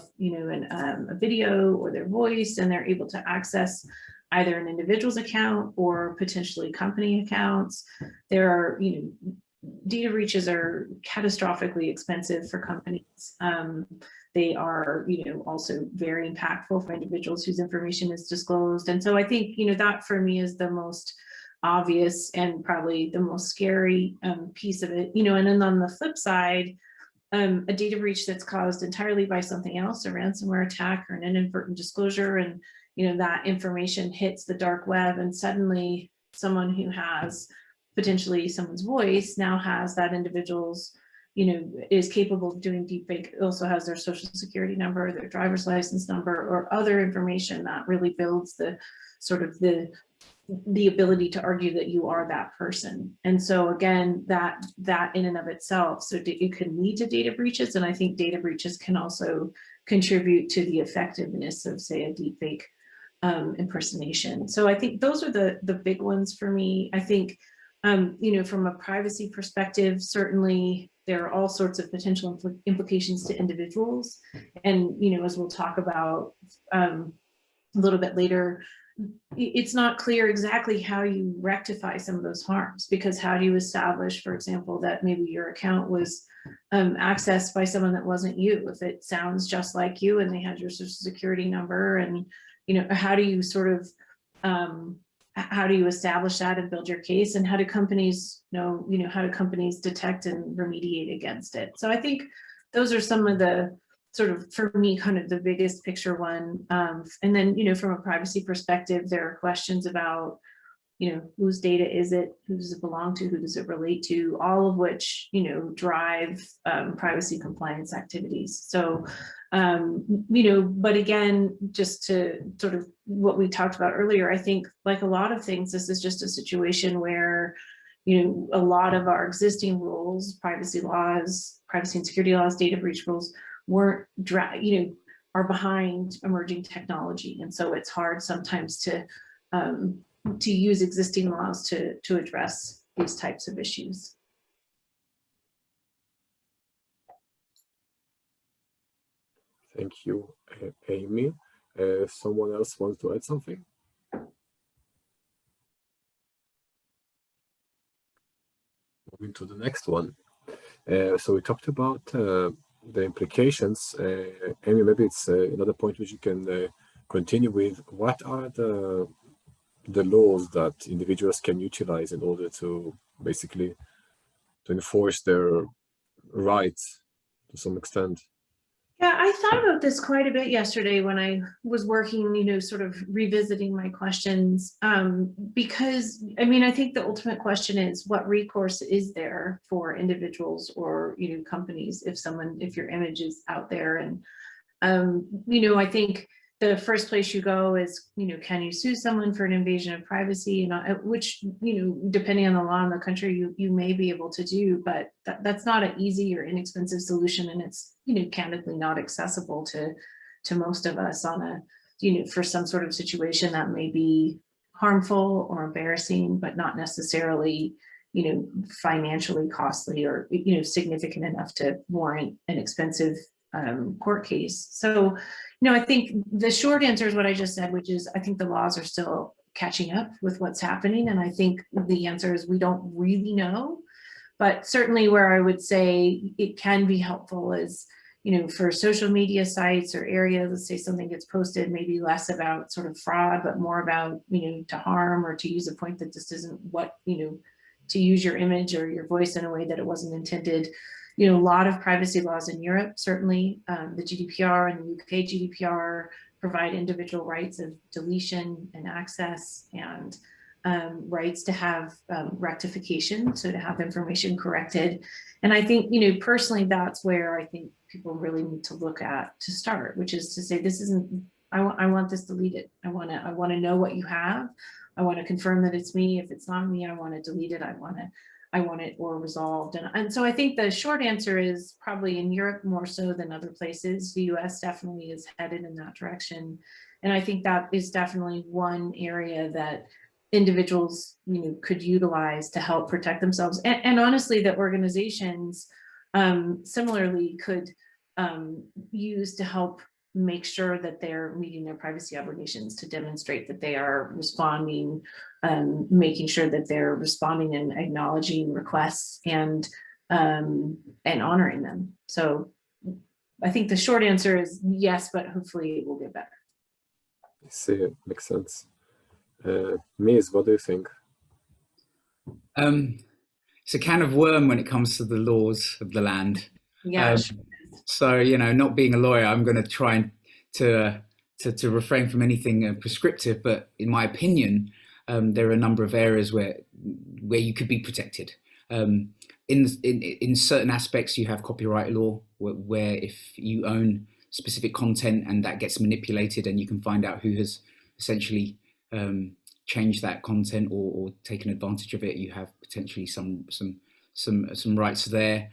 video or their voice, and they're able to access either an individual's account or potentially company accounts, there are, data breaches are catastrophically expensive for companies. They are, also very impactful for individuals whose information is disclosed. And so I think, that for me is the most obvious and probably the most scary piece of it, and then on the flip side, a data breach that's caused entirely by something else, a ransomware attack or an inadvertent disclosure, and that information hits the dark web, and suddenly someone who has potentially someone's voice now has that individual's, is capable of doing deepfake, also has their social security number, their driver's license number, or other information that really builds the sort of the ability to argue that you are that person. And so again, that in and of itself, so it can lead to data breaches. And I think data breaches can also contribute to the effectiveness of, say, a deepfake impersonation. So I think those are the big ones for me. I think, from a privacy perspective, certainly there are all sorts of potential implications to individuals. And, as we'll talk about a little bit later, it's not clear exactly how you rectify some of those harms, because how do you establish, for example, that maybe your account was accessed by someone that wasn't you, if it sounds just like you and they had your social security number, and how do you sort of how do you establish that and build your case, and how do companies know, how do companies detect and remediate against it? So I think those are some of the sort of, for me, kind of the biggest picture one. And then, from a privacy perspective, there are questions about, whose data is it, who does it belong to, who does it relate to, all of which, drive privacy compliance activities. So, but again, just to sort of what we talked about earlier, I think like a lot of things, this is just a situation where, a lot of our existing rules, privacy laws, privacy and security laws, data breach rules, weren't are behind emerging technology, and so it's hard sometimes to use existing laws to address these types of issues. Thank you, Amy. Someone else wants to add something? Moving to the next one. So we talked about the implications. Amy, maybe it's another point which you can continue with. What are the laws that individuals can utilize in order to basically to enforce their rights to some extent? Yeah, I thought about this quite a bit yesterday when I was working, sort of revisiting my questions, because, I think the ultimate question is, what recourse is there for individuals or, companies if your image is out there? And, I think the first place you go is, can you sue someone for an invasion of privacy? And which, depending on the law in the country, you may be able to do, but that's not an easy or inexpensive solution, and it's, candidly not accessible to most of us on a, for some sort of situation that may be harmful or embarrassing, but not necessarily, financially costly or, significant enough to warrant an expensive court case. So, I think the short answer is what I just said, which is I think the laws are still catching up with what's happening. And I think the answer is we don't really know. But certainly where I would say it can be helpful is, for social media sites or areas, let's say something gets posted, maybe less about sort of fraud, but more about, to harm or to use a point that just isn't what, to use your image or your voice in a way that it wasn't intended. A lot of privacy laws in Europe, certainly the GDPR and the UK GDPR provide individual rights of deletion and access and rights to have rectification, so to have information corrected. And I think, personally, that's where I think people really need to look at to start, which is to say, this isn't, I want this deleted. I want to know what you have. I want to confirm that it's me. If it's not me, I want to delete it. I want it or resolved. And so I think the short answer is probably in Europe more so than other places. The US definitely is headed in that direction. And I think that is definitely one area that individuals, could utilize to help protect themselves. And honestly, that organizations similarly could use to help make sure that they're meeting their privacy obligations, to demonstrate that they are responding, making sure that they're responding and acknowledging requests and honoring them. So I think the short answer is yes, but hopefully it will get better. I see, it makes sense. Miz, what do you think? It's a can of worm when it comes to the laws of the land. Yeah. So, not being a lawyer, I'm going to try to refrain from anything prescriptive. But in my opinion, there are a number of areas where you could be protected. In certain aspects, you have copyright law, where if you own specific content and that gets manipulated, and you can find out who has essentially changed that content or taken advantage of it, you have potentially some rights there.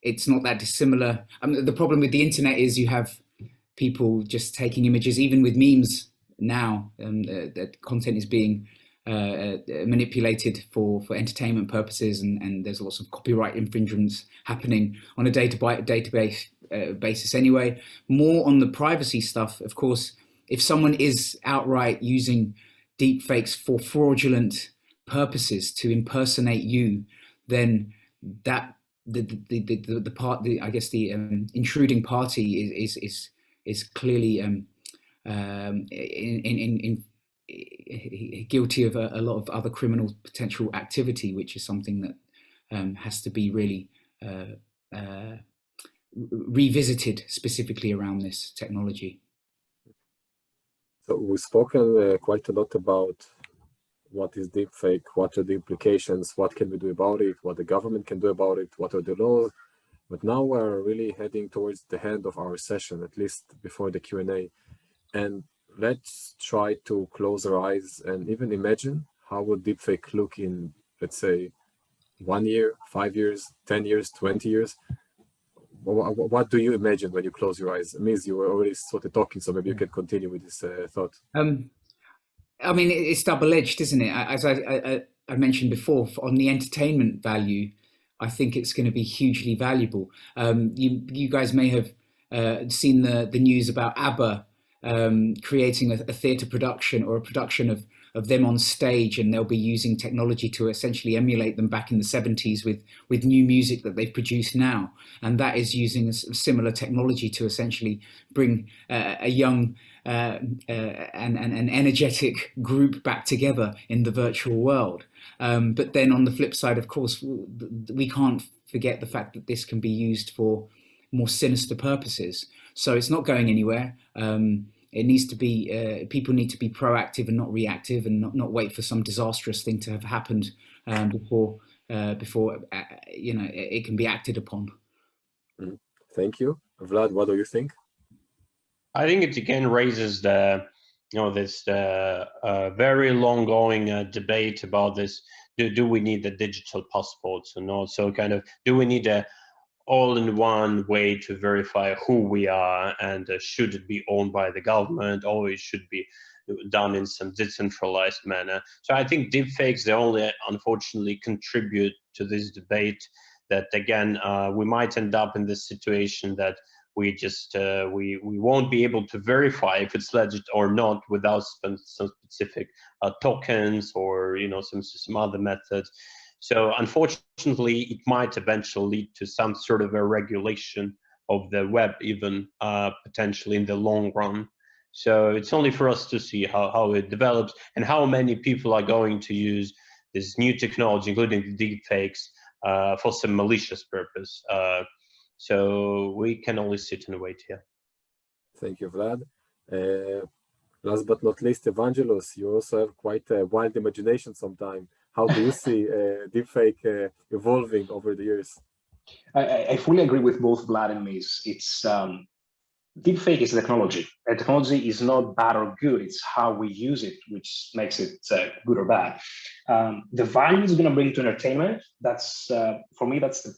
It's not that dissimilar. The problem with the internet is you have people just taking images, even with memes now, that content is being manipulated for entertainment purposes, and there's lots of copyright infringements happening on a database basis anyway. More on the privacy stuff, of course, if someone is outright using deepfakes for fraudulent purposes to impersonate you, then that intruding party is clearly guilty of a lot of other criminal potential activity, which is something that has to be really revisited specifically around this technology. So we've spoken quite a lot about what is deepfake, what are the implications, what can we do about it, what the government can do about it, what are the laws. But now we're really heading towards the end of our session, at least before the Q&A. And let's try to close our eyes and even imagine how would deepfake look in, let's say, 1 year, 5 years, 10 years, 20 years. What do you imagine when you close your eyes? Miz, you were already sort of talking, so maybe you can continue with this thought. I mean, it's double-edged, isn't it? As I mentioned before, on the entertainment value, I think it's going to be hugely valuable. You guys may have seen the news about ABBA creating a theatre production or a production of them on stage, and they'll be using technology to essentially emulate them back in the 70s with new music that they've produced now. And that is using a similar technology to essentially bring a young and an energetic group back together in the virtual world. But then on the flip side, of course, we can't forget the fact that this can be used for more sinister purposes. So it's not going anywhere. It needs to be, people need to be proactive and not reactive, and not wait for some disastrous thing to have happened before it can be acted upon. Thank you. Vlad, what do you think? I think it again raises the, this very long-going debate about this. Do we need the digital passports or not? So kind of, do we need a all-in-one way to verify who we are, and should it be owned by the government, or it should be done in some decentralized manner? So I think deepfakes, they only unfortunately contribute to this debate, that again, we might end up in this situation that we just we won't be able to verify if it's legit or not without some specific tokens or some other methods. So unfortunately, it might eventually lead to some sort of a regulation of the web, even potentially in the long run. So it's only for us to see how it develops and how many people are going to use this new technology, including the deepfakes, for some malicious purpose. So we can only sit and wait here. Thank you, Vlad. Last but not least, Evangelos, you also have quite a wild imagination sometimes. How do you see deepfake evolving over the years? I fully agree with both Vlad and Miz. It's deepfake is technology. And technology is not bad or good. It's how we use it, which makes it good or bad. The value it's going to bring to entertainment, that's for me, that's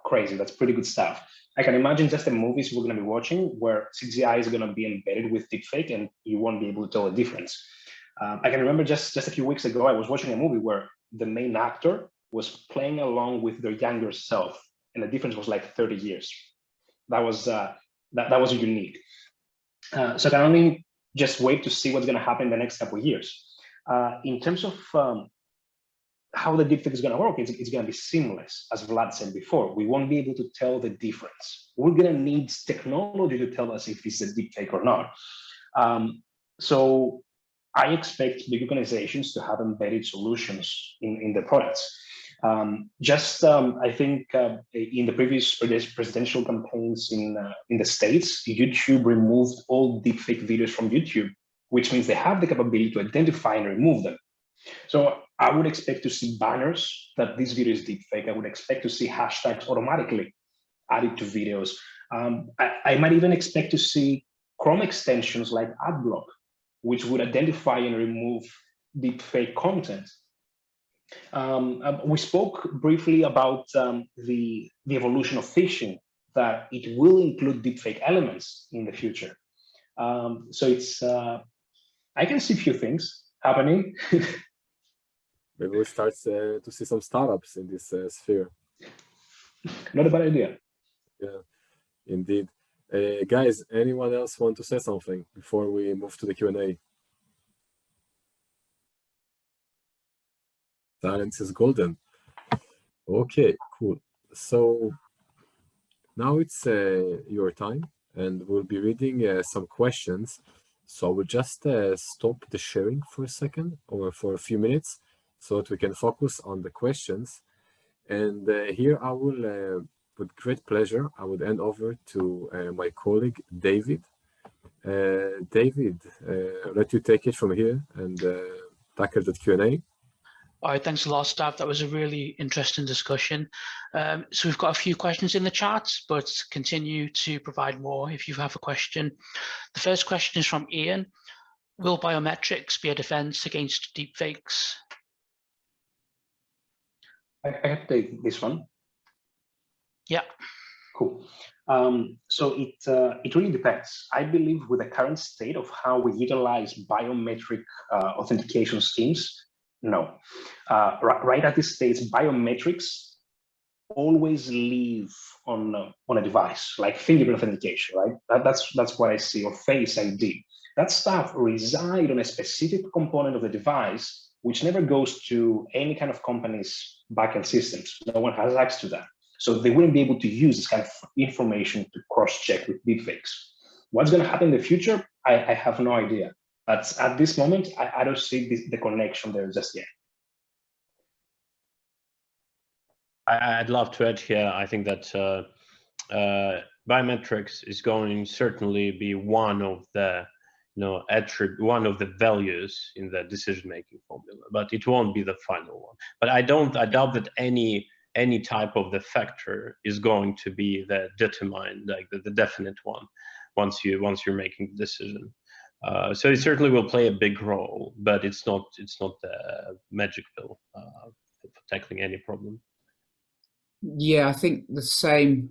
crazy. That's pretty good stuff. I can imagine just the movies we're going to be watching where CGI is going to be embedded with deepfake and you won't be able to tell the difference. I can remember just a few weeks ago, I was watching a movie where the main actor was playing along with their younger self, and the difference was like 30 years. That was unique. So I can only just wait to see what's going to happen in the next couple of years. In terms of how the deepfake is going to work, it's going to be seamless, as Vlad said before. We won't be able to tell the difference. We're going to need technology to tell us if this is a deepfake or not. So I expect big organizations to have embedded solutions in the products. I think in the previous presidential campaigns in the States, YouTube removed all deepfake videos from YouTube, which means they have the capability to identify and remove them. So I would expect to see banners that this video is deepfake. I would expect to see hashtags automatically added to videos. I might even expect to see Chrome extensions like AdBlock, which would identify and remove deepfake content. We spoke briefly about the evolution of phishing, that it will include deepfake elements in the future. So it's, I can see a few things happening. Maybe we start to see some startups in this sphere. Not a bad idea. Yeah, indeed. Guys, anyone else want to say something before we move to the Q&A? Silence is golden. Okay, cool. So now it's your time, and we'll be reading some questions. So I will just stop the sharing for a second or for a few minutes so that we can focus on the questions. And here I will, with great pleasure, I would hand over to my colleague, David. David, let you take it from here and tackle the Q&A. All right, thanks a lot, Stav. That was a really interesting discussion. So we've got a few questions in the chat, but continue to provide more if you have a question. The first question is from Ian. Will biometrics be a defense against deepfakes? I have to take this one. Yeah. Cool. So it really depends. I believe with the current state of how we utilize biometric authentication schemes, no. Right at this stage, biometrics always live on a device, like fingerprint authentication, right? That's what I see, or Face ID. That stuff resides on a specific component of the device, which never goes to any kind of company's backend systems. No one has access to that. So they wouldn't be able to use this kind of information to cross-check with deepfakes. What's going to happen in the future? I have no idea. But at this moment, I don't see the connection there just yet. I'd love to add here. I think that biometrics is going to certainly be one of the one of the values in the decision-making formula, but it won't be the final one. But I doubt that any type of the factor is going to be the determined, like the definite one. once you're making the decision. So it certainly will play a big role, but it's not the magic pill for tackling any problem. Yeah, I think the same.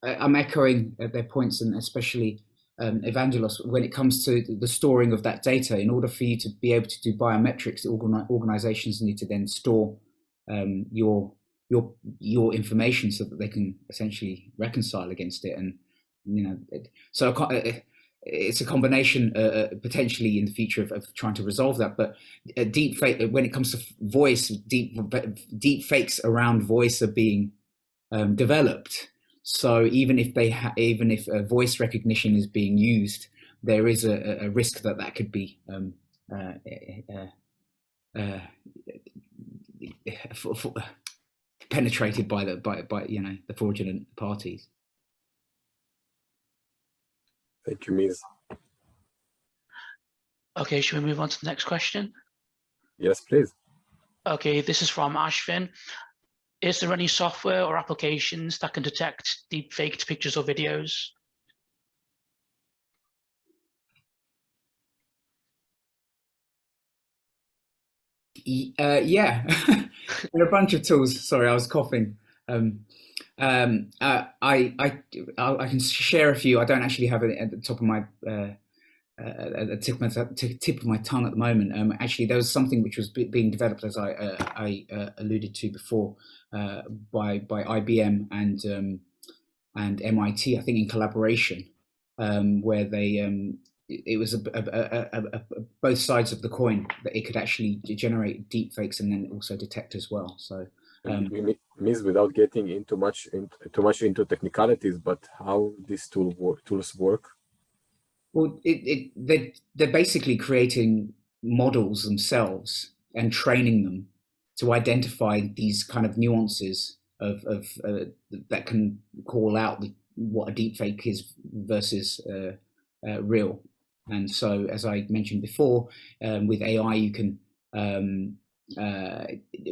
I'm echoing their points, and especially Evangelos, when it comes to the storing of that data. In order for you to be able to do biometrics, organizations need to then store your information so that they can essentially reconcile against it. And it's a combination potentially in the future of trying to resolve that. But deepfake, when it comes to voice, deepfakes around voice are being developed. So even if voice recognition is being used, there is a risk that could be penetrated by the fraudulent parties. Thank you, Miz. Okay, should we move on to the next question? Yes, please. Okay, this is from Ashvin. Is there any software or applications that can detect deep-faked pictures or videos? Yeah, there are a bunch of tools. Sorry, I was coughing. I can share a few. I don't actually have it at the top of my at the tip of my tongue at the moment. Actually, there was something which was being developed, as I alluded to before, by IBM and MIT, I think in collaboration, where they it was both sides of the coin, that it could actually generate deepfakes and then also detect as well. So. Miss, without getting into too much into technicalities, but how these tools work? Well, they're basically creating models themselves and training them to identify these kind of nuances of that can call out what a deepfake is versus real. And so, as I mentioned before, with AI, you can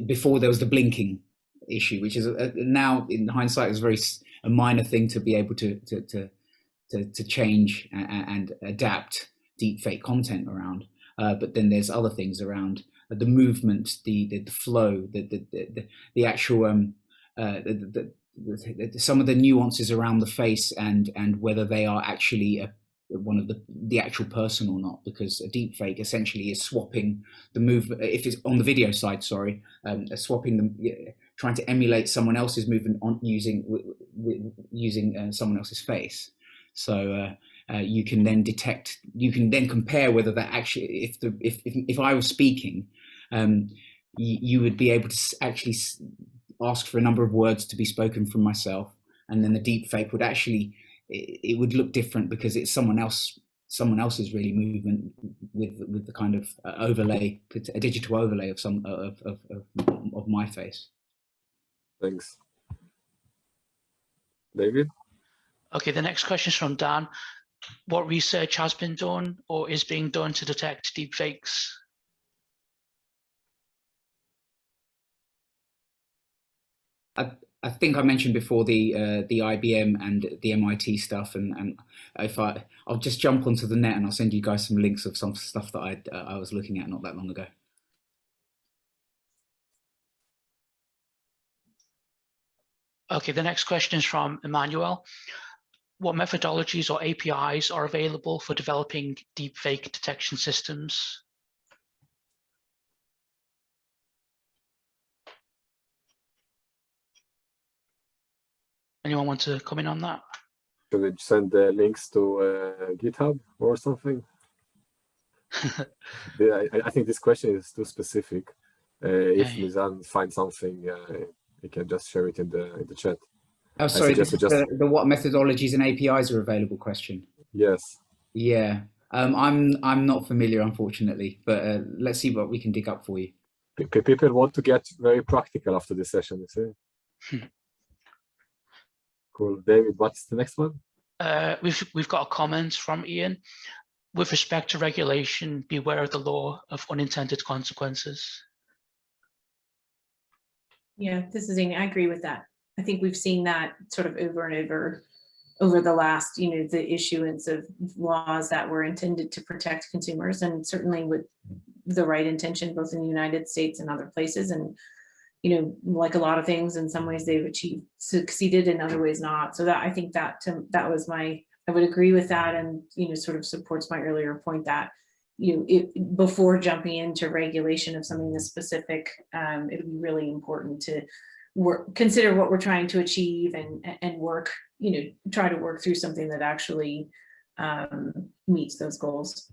before there was the blinking issue, which is now in hindsight is a minor thing to be able to change and adapt deepfake content around. But then there's other things around the movement, the flow, the actual some of the nuances around the face and whether they are actually one of the actual person or not, because a deepfake essentially is swapping the movement. If it's on the video side, sorry, swapping them, trying to emulate someone else's movement on using someone else's face. So you can then detect, you can then compare whether that actually, if I was speaking, you would be able to actually ask for a number of words to be spoken from myself, and then the deepfake would actually, it would look different because it's someone else's really movement with the kind of overlay, a digital overlay of of my face. Thanks. David? Okay, the next question is from Dan. What research has been done or is being done to detect deepfakes? I think I mentioned before the IBM and the MIT stuff, and if I'll just jump onto the net and I'll send you guys some links of some stuff that I was looking at not that long ago. Okay, the next question is from Emmanuel. What methodologies or APIs are available for developing deepfake detection systems? Anyone want to comment on that? Should we send the links to GitHub or something? I think this question is too specific. If Mizan finds something, you can just share it in the chat. Oh, sorry, this is the what methodologies and APIs are available question. Yes. Yeah, I'm not familiar, unfortunately, but let's see what we can dig up for you. People want to get very practical after this session, you see. Cool. David, what's the next one? We've got a comment from Ian. With respect to regulation, beware of the law of unintended consequences. Yeah, this is Amy. I agree with that. I think we've seen that sort of over and over over the last, the issuance of laws that were intended to protect consumers, and certainly with the right intention, both in the United States and other places. And, like a lot of things, in some ways they've succeeded, in other ways not. So that, I think that was I would agree with that, and, sort of supports my earlier point that, before jumping into regulation of something this specific, it would be really important to consider what we're trying to achieve, and work, try to work through something that actually meets those goals.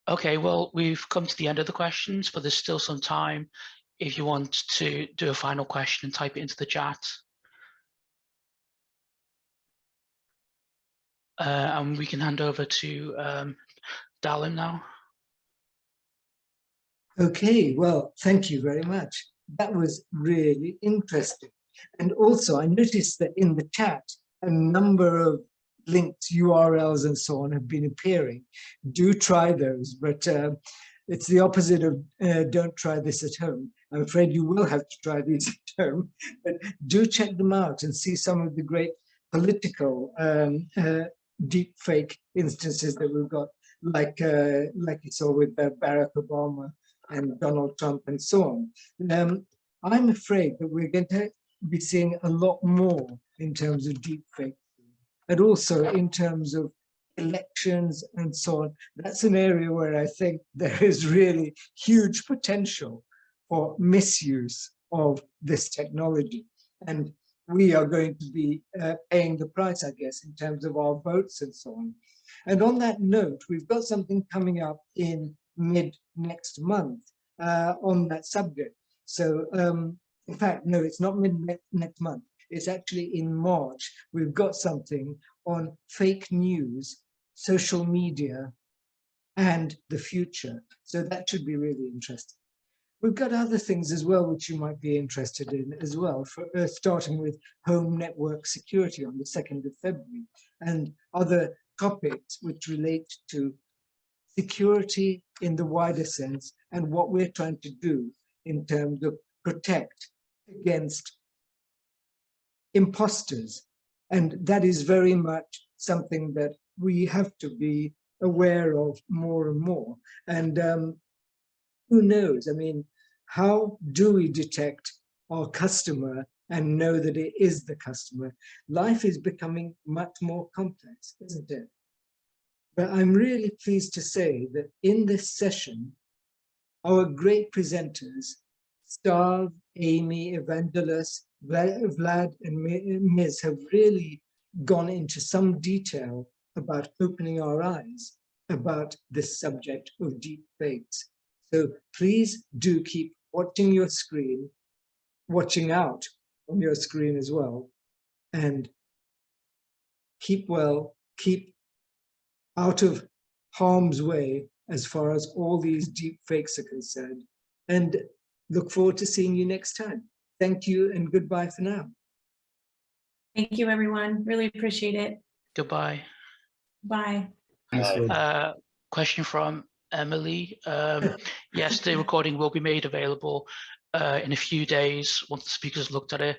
Okay, well, we've come to the end of the questions, but there's still some time if you want to do a final question and type it into the chat. And we can hand over to Dalim now. Okay, well, thank you very much. That was really interesting. And also, I noticed that in the chat, a number of links, URLs, and so on have been appearing. Do try those, but it's the opposite of don't try this at home. I'm afraid you will have to try these at home, but do check them out and see some of the great political deepfake instances that we've got, like you saw with Barack Obama and Donald Trump and so on. I'm afraid that we're going to be seeing a lot more in terms of deepfake, and also in terms of elections and so on. That's an area where I think there is really huge potential for misuse of this technology. And we are going to be paying the price, I guess, in terms of our votes and so on. And on that note, we've got something coming up in mid next month on that subject. So in fact, no, it's not mid next month. It's actually in March. We've got something on fake news, social media, and the future. So that should be really interesting. We've got other things as well, which you might be interested in as well, starting with home network security on the 2nd of February, and other topics which relate to security in the wider sense, and what we're trying to do in terms of protect against imposters. And that is very much something that we have to be aware of more and more. And who knows? I mean, how do we detect our customer and know that it is the customer? Life is becoming much more complex, isn't it? But I'm really pleased to say that in this session, our great presenters, Stav, Amy, Evangelos, Vlad, and Miz have really gone into some detail about opening our eyes about this subject of deepfakes. So please do keep watching your screen, watching out on your screen as well, and keep well, keep out of harm's way as far as all these deepfakes are concerned, and look forward to seeing you next time. Thank you and goodbye for now. Thank you, everyone. Really appreciate it. Goodbye. Bye. Question from Emily. Yes, the recording will be made available in a few days once the speakers looked at it,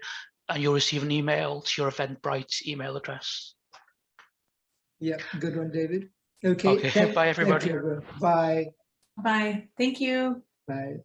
and you'll receive an email to your Eventbrite email address. Yeah, good one, David. Okay, bye, everybody. Bye. Bye. Thank you. Bye.